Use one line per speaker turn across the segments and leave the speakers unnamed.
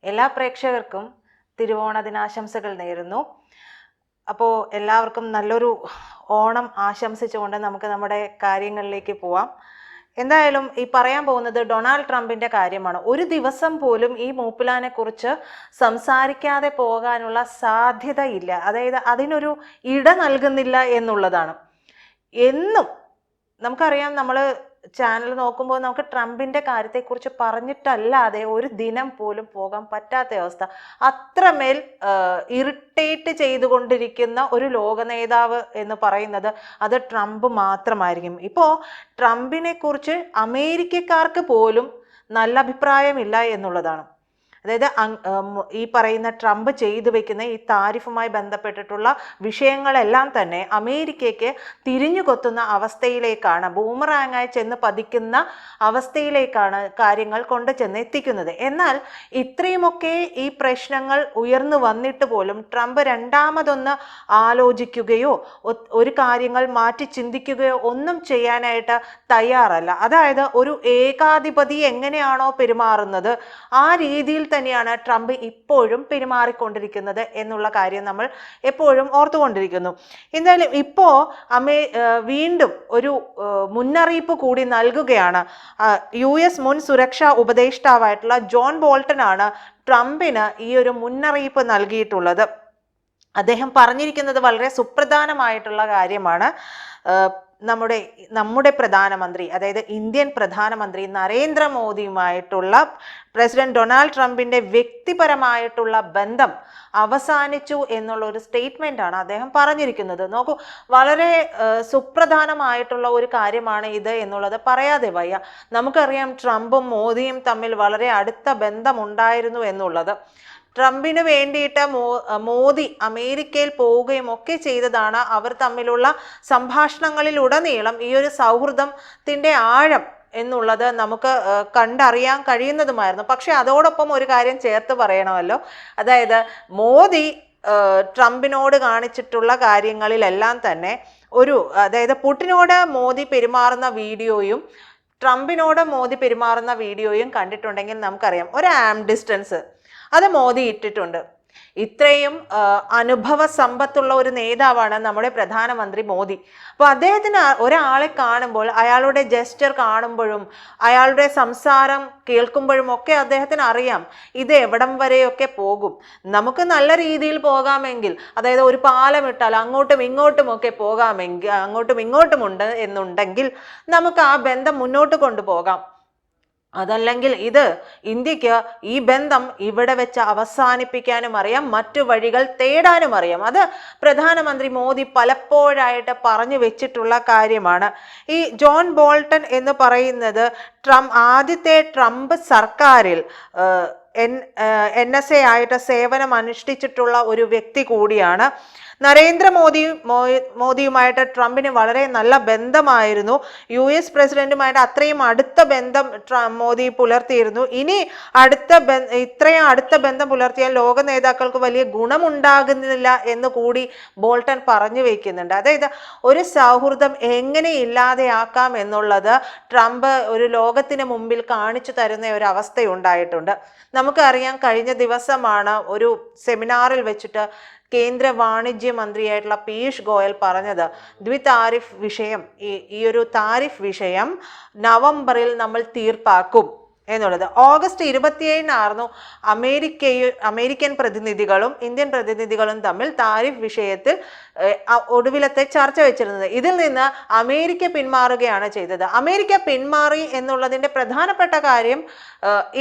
എല്ലാ പ്രേക്ഷകർക്കും തിരുവോണ ദിനാശംസകൾ നേരുന്നു. അപ്പോൾ എല്ലാവർക്കും നല്ലൊരു ഓണം ആശംസിച്ചുകൊണ്ട് നമുക്ക് നമ്മുടെ കാര്യങ്ങളിലേക്ക് പോവാം. എന്തായാലും ഈ പറയാൻ പോകുന്നത് ഡൊണാൾഡ് ട്രംപിന്റെ കാര്യമാണ്. ഒരു ദിവസം പോലും ഈ മൂപ്പിലാനെ കുറിച്ച് സംസാരിക്കാതെ പോകാനുള്ള സാധ്യതയില്ല. അതായത് അതിനൊരു ഇട നൽകുന്നില്ല എന്നുള്ളതാണ്. എന്നും നമുക്കറിയാം, നമ്മൾ ചാനൽ നോക്കുമ്പോൾ നമുക്ക് ട്രംപിന്റെ കാര്യത്തെക്കുറിച്ച് പറഞ്ഞിട്ടല്ലാതെ ഒരു ദിനം പോലും പോകാൻ പറ്റാത്ത അവസ്ഥ. അത്രമേൽ ഇറിറ്റേറ്റ് ചെയ്തുകൊണ്ടിരിക്കുന്ന ഒരു ലോക നേതാവ് എന്ന് പറയുന്നത് അത് ട്രംപ് മാത്രമായിരിക്കും. ഇപ്പോൾ ട്രംപിനെ കുറിച്ച് അമേരിക്കക്കാർക്ക് പോലും നല്ല അഭിപ്രായമില്ല എന്നുള്ളതാണ്. അതായത് ഈ പറയുന്ന ട്രംപ് ചെയ്തു വെക്കുന്ന ഈ താരിഫുമായി ബന്ധപ്പെട്ടിട്ടുള്ള വിഷയങ്ങളെല്ലാം തന്നെ അമേരിക്കയ്ക്ക് തിരിഞ്ഞു കൊത്തുന്ന അവസ്ഥയിലേക്കാണ്, ബൂമറാങ്ങായി ചെന്ന് പതിക്കുന്ന അവസ്ഥയിലേക്കാണ് കാര്യങ്ങൾ കൊണ്ട് ചെന്ന് എത്തിക്കുന്നത്. എന്നാൽ ഇത്രയുമൊക്കെ ഈ പ്രശ്നങ്ങൾ ഉയർന്നു വന്നിട്ട് പോലും ട്രംപ് രണ്ടാമതൊന്ന് ആലോചിക്കുകയോ ഒരു കാര്യങ്ങൾ മാറ്റി ചിന്തിക്കുകയോ ഒന്നും ചെയ്യാനായിട്ട് തയ്യാറല്ല. അതായത് ഒരു ഏകാധിപതി എങ്ങനെയാണോ പെരുമാറുന്നത് ആ രീതിയിൽ തന്നെയാണ് ട്രംപ് ഇപ്പോഴും പെരുമാറിക്കൊണ്ടിരിക്കുന്നത് എന്നുള്ള കാര്യം നമ്മൾ എപ്പോഴും ഓർത്തുകൊണ്ടിരിക്കുന്നു. എന്തായാലും ഇപ്പോ വീണ്ടും ഒരു മുന്നറിയിപ്പ് കൂടി നൽകുകയാണ്. US മുൻ സുരക്ഷാ ഉപദേഷ്ടാവായിട്ടുള്ള ജോൺ ബോൾട്ടൺ ആണ് ട്രംപിന് ഈ ഒരു മുന്നറിയിപ്പ് നൽകിയിട്ടുള്ളത്. അദ്ദേഹം പറഞ്ഞിരിക്കുന്നത് വളരെ സുപ്രധാനമായിട്ടുള്ള കാര്യമാണ്. നമ്മുടെ പ്രധാനമന്ത്രി, അതായത് ഇന്ത്യൻ പ്രധാനമന്ത്രി നരേന്ദ്രമോദിയുമായിട്ടുള്ള പ്രസിഡന്റ് ഡൊണാൾഡ് ട്രംപിന്റെ വ്യക്തിപരമായിട്ടുള്ള ബന്ധം അവസാനിച്ചു എന്നുള്ള ഒരു സ്റ്റേറ്റ്മെന്റ് ആണ് അദ്ദേഹം പറഞ്ഞിരിക്കുന്നത്. നോക്കൂ, വളരെ സുപ്രധാനമായിട്ടുള്ള ഒരു കാര്യമാണ് ഇത് എന്നുള്ളത് പറയാതെ വയ്യ. നമുക്കറിയാം ട്രംപും മോദിയും തമ്മിൽ വളരെ അടുത്ത ബന്ധമുണ്ടായിരുന്നു എന്നുള്ളത്. ട്രംപിന് വേണ്ടിയിട്ട് മോദി അമേരിക്കയിൽ പോവുകയും ഒക്കെ ചെയ്തതാണ്. അവർ തമ്മിലുള്ള സംഭാഷണങ്ങളിലുടനീളം ഈ ഒരു സൗഹൃദത്തിന്റെ ആഴം എന്നുള്ളത് നമുക്ക് കണ്ടറിയാൻ കഴിയുന്നതുമായിരുന്നു. പക്ഷെ അതോടൊപ്പം ഒരു കാര്യം ചേർത്ത് പറയണമല്ലോ. അതായത് മോദി ട്രംപിനോട് കാണിച്ചിട്ടുള്ള കാര്യങ്ങളിലെല്ലാം തന്നെ അതായത് പുടിനോട് മോദി പെരുമാറുന്ന വീഡിയോയും ട്രംപിനോട് മോദി പെരുമാറുന്ന വീഡിയോയും കണ്ടിട്ടുണ്ടെങ്കിൽ നമുക്കറിയാം ഒരു ആം ഡിസ്റ്റൻസ് അത് മോദി ഇട്ടിട്ടുണ്ട്. ഇത്രയും അനുഭവ സമ്പത്തുള്ള ഒരു നേതാവാണ് നമ്മുടെ പ്രധാനമന്ത്രി മോദി. അപ്പോൾ അദ്ദേഹത്തിന് ഒരാളെ കാണുമ്പോൾ, അയാളുടെ ജെസ്റ്റർ കാണുമ്പോഴും അയാളുടെ സംസാരം കേൾക്കുമ്പോഴും ഒക്കെ അദ്ദേഹത്തിന് അറിയാം ഇത് എവിടം വരെയൊക്കെ പോകും. നമുക്ക് നല്ല രീതിയിൽ പോകാമെങ്കിൽ, അതായത് ഒരു പാലം ഇട്ടാൽ അങ്ങോട്ടും ഇങ്ങോട്ടും ഒക്കെ പോകാമെങ്കിൽ, അങ്ങോട്ടും ഇങ്ങോട്ടും ഉണ്ട് എന്നുണ്ടെങ്കിൽ നമുക്ക് ആ ബന്ധം മുന്നോട്ട് കൊണ്ടുപോകാം. അതല്ലെങ്കിൽ ഇന്ത്യക്ക് ഈ ബന്ധം ഇവിടെ വെച്ച് അവസാനിപ്പിക്കാനും അറിയാം, മറ്റു വഴികൾ തേടാനും അറിയാം. അത് പ്രധാനമന്ത്രി മോദി പലപ്പോഴായിട്ട് പറഞ്ഞു വെച്ചിട്ടുള്ള കാര്യമാണ്. ഈ ജോൺ ബോൾട്ടൺ എന്ന് പറയുന്നത് ആദ്യത്തെ ട്രംപ് സർക്കാരിൽ NSA ആയിട്ട് സേവനം അനുഷ്ഠിച്ചിട്ടുള്ള ഒരു വ്യക്തി കൂടിയാണ്. മോദിയുമായിട്ട് ട്രംപിന് വളരെ നല്ല ബന്ധമായിരുന്നു. US പ്രസിഡന്റുമായിട്ട് അത്രയും അടുത്ത ബന്ധം മോദി പുലർത്തിയിരുന്നു. ഇനി ഇത്രയും അടുത്ത ബന്ധം പുലർത്തിയാൽ ലോക നേതാക്കൾക്ക് വലിയ ഗുണമുണ്ടാകുന്നില്ല എന്ന് കൂടി ബോൾട്ടൺ പറഞ്ഞു വയ്ക്കുന്നുണ്ട്. അതായത് ഒരു സൗഹൃദം എങ്ങനെ ഇല്ലാതെയാക്കാം എന്നുള്ളത് ട്രംപ് ഒരു ലോകത്തിന് മുമ്പിൽ കാണിച്ചു തരുന്ന ഒരു അവസ്ഥയുണ്ടായിട്ടുണ്ട്. നമുക്കറിയാം, കഴിഞ്ഞ ദിവസമാണ് ഒരു സെമിനാറിൽ വെച്ചിട്ട് കേന്ദ്ര വാണിജ്യ മന്ത്രിയായിട്ടുള്ള പീയൂഷ് ഗോയൽ പറഞ്ഞത് ദ്വിതാരിഫ് വിഷയം, ഈ ഒരു താരിഫ് വിഷയം നവംബറിൽ നമ്മൾ തീർപ്പാക്കും എന്നുള്ളത്. ഓഗസ്റ്റ് 27-നായിരുന്നു അമേരിക്കൻ പ്രതിനിധികളും ഇന്ത്യൻ പ്രതിനിധികളും തമ്മിൽ താരിഫ് വിഷയത്തിൽ ഒടുവിലത്തെ ചർച്ച വെച്ചിരുന്നത്. ഇതിൽ നിന്ന് അമേരിക്ക പിന്മാറുകയാണ് ചെയ്തത്. അമേരിക്ക പിന്മാറി എന്നുള്ളതിന്റെ പ്രധാനപ്പെട്ട കാര്യം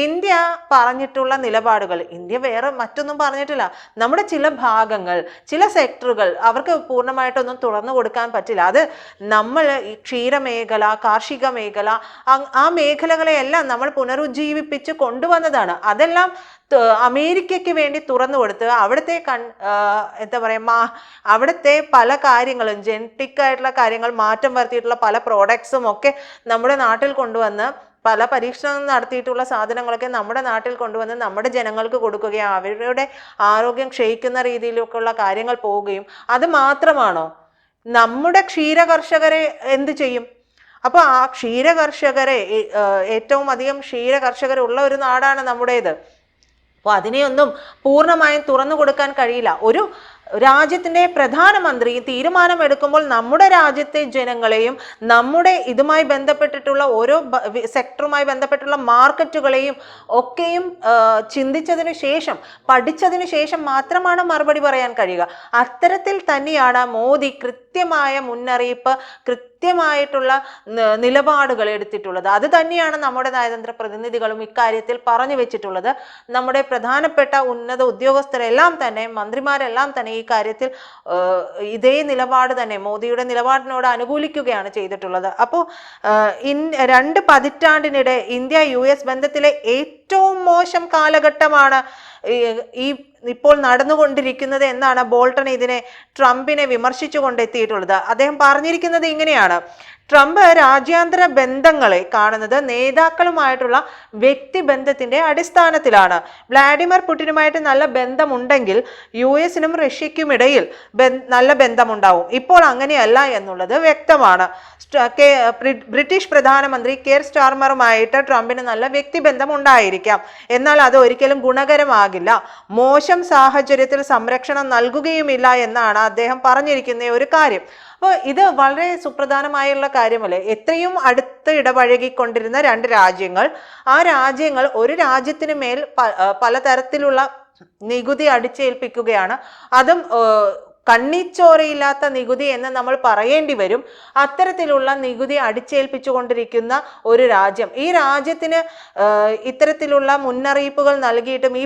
ഇന്ത്യ പറഞ്ഞിട്ടുള്ള നിലപാടുകൾ. ഇന്ത്യ വേറെ മറ്റൊന്നും പറഞ്ഞിട്ടില്ല. നമ്മുടെ ചില ഭാഗങ്ങൾ, ചില സെക്ടറുകൾ അവർക്ക് പൂർണ്ണമായിട്ടൊന്നും തുറന്നു കൊടുക്കാൻ പറ്റില്ല. അത് നമ്മൾ ക്ഷീരമേഖല, കാർഷിക മേഖല, ആ മേഖലകളെയെല്ലാം നമ്മൾ പുനരുജ്ജീവിപ്പിച്ച് കൊണ്ടുവന്നതാണ്. അതെല്ലാം അമേരിക്കയ്ക്ക് വേണ്ടി തുറന്നു കൊടുത്ത് അവിടുത്തെ അവിടുത്തെ പല കാര്യങ്ങളും, ജനറ്റിക് ആയിട്ടുള്ള കാര്യങ്ങൾ മാറ്റം വരുത്തിയിട്ടുള്ള പല പ്രോഡക്ട്സും ഒക്കെ നമ്മുടെ നാട്ടിൽ കൊണ്ടുവന്ന്, പല പരീക്ഷണം നടത്തിയിട്ടുള്ള സാധനങ്ങളൊക്കെ നമ്മുടെ നാട്ടിൽ കൊണ്ടുവന്ന് നമ്മുടെ ജനങ്ങൾക്ക് കൊടുക്കുകയും അവരുടെ ആരോഗ്യം ക്ഷയിക്കുന്ന രീതിയിലൊക്കെയുള്ള കാര്യങ്ങൾ പോവുകയും. അത് മാത്രമാണോ? നമ്മുടെ ക്ഷീരകർഷകരെ എന്ത് ചെയ്യും? അപ്പോൾ ആ ക്ഷീരകർഷകരെ, ഏറ്റവും അധികം ക്ഷീരകർഷകരുള്ള ഒരു നാടാണ് നമ്മുടേത്. അപ്പോൾ അതിനെയൊന്നും പൂർണ്ണമായും തുറന്നു കൊടുക്കാൻ കഴിയില്ല. ഒരു രാജ്യത്തിൻ്റെ പ്രധാനമന്ത്രി തീരുമാനമെടുക്കുമ്പോൾ നമ്മുടെ രാജ്യത്തെ ജനങ്ങളെയും നമ്മുടെ ഇതുമായി ബന്ധപ്പെട്ടിട്ടുള്ള ഓരോ സെക്ടറുമായി ബന്ധപ്പെട്ടുള്ള മാർക്കറ്റുകളെയും ഒക്കെയും ചിന്തിച്ചതിന് ശേഷം പഠിച്ചതിന് ശേഷം മാത്രമാണ് മറുപടി പറയാൻ കഴിയുക. അത്തരത്തിൽ തന്നെയാണ് മോദി കൃത്യമായ മുന്നറിയിപ്പ്, കൃത്യമായിട്ടുള്ള നിലപാടുകൾ എടുത്തിട്ടുള്ളത്. അത് തന്നെയാണ് നമ്മുടെ നയതന്ത്ര പ്രതിനിധികളും ഇക്കാര്യത്തിൽ പറഞ്ഞു വെച്ചിട്ടുള്ളത്. നമ്മുടെ പ്രധാനപ്പെട്ട ഉന്നത ഉദ്യോഗസ്ഥരെല്ലാം തന്നെ, മന്ത്രിമാരെല്ലാം തന്നെ ഈ കാര്യത്തിൽ ഇതേ നിലപാട് തന്നെ, മോദിയുടെ നിലപാടിനോട് അനുകൂലിക്കുകയാണ് ചെയ്തിട്ടുള്ളത്. അപ്പോൾ 2 പതിറ്റാണ്ടിനിടെ ഇന്ത്യ US ബന്ധത്തിലെ ഏറ്റവും മോശം കാലഘട്ടമാണ് ഇപ്പോൾ നടന്നുകൊണ്ടിരിക്കുന്നത് എന്നാണ് ബോൾട്ടൺ ഇതിനെ ട്രംപിനെ വിമർശിച്ചുകൊണ്ട് എത്തിയിട്ടുള്ളത്. അദ്ദേഹം പറഞ്ഞിരിക്കുന്നത് ഇങ്ങനെയാണ്: ട്രംപ് രാജ്യാന്തര ബന്ധങ്ങളെ കാണുന്നത് നേതാക്കളുമായിട്ടുള്ള വ്യക്തിബന്ധത്തിന്റെ അടിസ്ഥാനത്തിലാണ്. വ്ളാഡിമിർ പുടിനുമായിട്ട് നല്ല ബന്ധമുണ്ടെങ്കിൽ US-നും റഷ്യയ്ക്കുമിടയിൽ നല്ല ബന്ധമുണ്ടാവും. ഇപ്പോൾ അങ്ങനെയല്ല എന്നുള്ളത് വ്യക്തമാണ്. ബ്രിട്ടീഷ് പ്രധാനമന്ത്രി കെയർ സ്റ്റാർമറുമായിട്ട് ട്രംപിന് നല്ല വ്യക്തിബന്ധം ഉണ്ടായിരിക്കാം, എന്നാൽ അത് ഒരിക്കലും ഗുണകരമാകില്ല. മോശം സാഹചര്യത്തിൽ സംരക്ഷണം നൽകുകയുമില്ല എന്നാണ് അദ്ദേഹം പറഞ്ഞിരിക്കുന്ന ഒരു കാര്യം. അപ്പോൾ ഇത് വളരെ സുപ്രധാനമായുള്ള കാര്യമല്ലേ? എത്രയും അടുത്ത് ഇടപഴകിക്കൊണ്ടിരുന്ന 2 രാജ്യങ്ങൾ, ആ രാജ്യങ്ങൾ ഒരു രാജ്യത്തിന് മേൽ പലതരത്തിലുള്ള നികുതി അടിച്ചേൽപ്പിക്കുകയാണ്. അതും കണ്ണിച്ചോരയില്ലാത്ത നികുതി എന്ന് നമ്മൾ പറയേണ്ടി വരും. അത്തരത്തിലുള്ള നികുതി അടിച്ചേൽപ്പിച്ചുകൊണ്ടിരിക്കുന്ന ഒരു രാജ്യം, ഈ രാജ്യത്തിന് ഇത്തരത്തിലുള്ള മുന്നറിയിപ്പുകൾ നൽകിയിട്ടും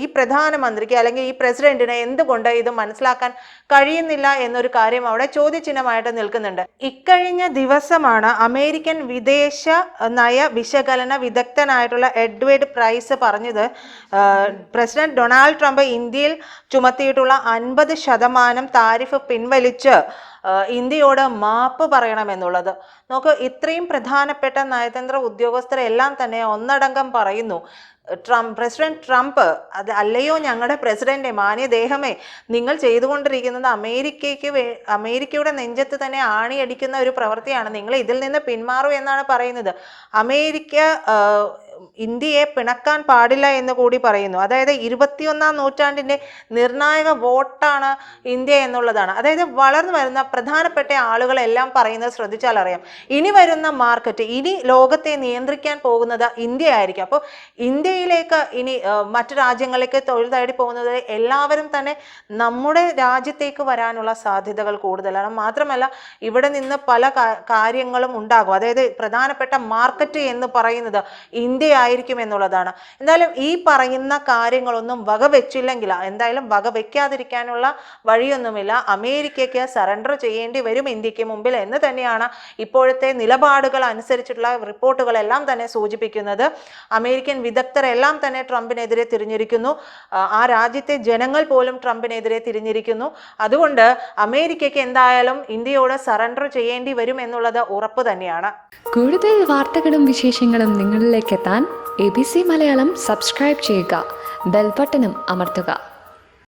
ഈ പ്രധാനമന്ത്രിക്ക് അല്ലെങ്കിൽ ഈ പ്രസിഡന്റിന് എന്തുകൊണ്ട് ഇത് മനസ്സിലാക്കാൻ കഴിയുന്നില്ല എന്നൊരു കാര്യം അവിടെ ചോദ്യചിഹ്നമായിട്ട് നിൽക്കുന്നുണ്ട്. ഇക്കഴിഞ്ഞ ദിവസമാണ് അമേരിക്കൻ വിദേശ നയ വിശകലന വിദഗ്ധനായിട്ടുള്ള എഡ്വേർഡ് പ്രൈസ് പറഞ്ഞത്, പ്രസിഡന്റ് ഡൊണാൾഡ് ട്രംപ് ഇന്ത്യയിൽ ചുമത്തിയിട്ടുള്ള 50% താരിഫ് പിൻവലിച്ച് ഇന്ത്യയോട് മാപ്പ് പറയണമെന്നുള്ളത്. നോക്ക്, ഇത്രയും പ്രധാനപ്പെട്ട നയതന്ത്ര ഉദ്യോഗസ്ഥരെല്ലാം തന്നെ ഒന്നടങ്കം പറയുന്നു, പ്രസിഡന്റ് ട്രംപ്, അത് അല്ലയോ ഞങ്ങളുടെ പ്രസിഡന്റ്, മാന്യദേഹമേ, നിങ്ങൾ ചെയ്തുകൊണ്ടിരിക്കുന്നത് അമേരിക്കയുടെ നെഞ്ചത്ത് തന്നെ ആണിയടിക്കുന്ന ഒരു പ്രവൃത്തിയാണ്. നിങ്ങൾ ഇതിൽ നിന്ന് പിന്മാറൂ എന്നാണ് പറയുന്നത്. അമേരിക്ക ഇന്ത്യയെ പിണക്കാൻ പാടില്ല എന്ന് കൂടി പറയുന്നു. അതായത് 21ാം നൂറ്റാണ്ടിൻ്റെ നിർണായക വോട്ടാണ് ഇന്ത്യ എന്നുള്ളതാണ്. അതായത് വളർന്നു വരുന്ന പ്രധാനപ്പെട്ട ആളുകളെല്ലാം പറയുന്നത് ശ്രദ്ധിച്ചാൽ അറിയാം, ഇനി വരുന്ന മാർക്കറ്റ്, ഇനി ലോകത്തെ നിയന്ത്രിക്കാൻ പോകുന്നത് ഇന്ത്യ ആയിരിക്കും. അപ്പോൾ ഇന്ത്യയിലേക്ക് ഇനി മറ്റു രാജ്യങ്ങളിലേക്ക് തൊഴിൽ തേടി പോകുന്നത് എല്ലാവരും തന്നെ നമ്മുടെ രാജ്യത്തേക്ക് വരാനുള്ള സാധ്യതകൾ കൂടുതലാണ്. മാത്രമല്ല ഇവിടെ നിന്ന് പല കാര്യങ്ങളും ഉണ്ടാകും. അതായത് പ്രധാനപ്പെട്ട മാർക്കറ്റ് എന്ന് പറയുന്നത് ഇന്ത്യ ആയിരിക്കും എന്നുള്ളതാണ്. എന്തായാലും ഈ പറയുന്ന കാര്യങ്ങളൊന്നും വകവെച്ചില്ലെങ്കിൽ, എന്തായാലും വകവെക്കാതിരിക്കാനുള്ള വഴിയൊന്നുമില്ല. അമേരിക്കയ്ക്ക് സറണ്ടർ ചെയ്യേണ്ടി വരും ഇന്ത്യക്ക് മുമ്പിൽ എന്ന് തന്നെയാണ് ഇപ്പോഴത്തെ നിലപാടുകൾ അനുസരിച്ചിട്ടുള്ള റിപ്പോർട്ടുകളെല്ലാം തന്നെ സൂചിപ്പിക്കുന്നത്. അമേരിക്കൻ വിദഗ്ധരെല്ലാം തന്നെ ട്രംപിനെതിരെ തിരിഞ്ഞിരിക്കുന്നു. ആ രാജ്യത്തെ ജനങ്ങൾ പോലും ട്രംപിനെതിരെ തിരിഞ്ഞിരിക്കുന്നു. അതുകൊണ്ട് അമേരിക്കയ്ക്ക് എന്തായാലും ഇന്ത്യയോട് സറണ്ടർ ചെയ്യേണ്ടി വരും എന്നുള്ളത് ഉറപ്പ് തന്നെയാണ്.
കൂടുതൽ വാർത്തകളും വിശേഷങ്ങളും നിങ്ങളിലേക്ക് എത്താൻ ABC മലയാളം സബ്സ്ക്രൈബ് ചെയ്യുക, ബെൽ ബട്ടണും അമർത്തുക.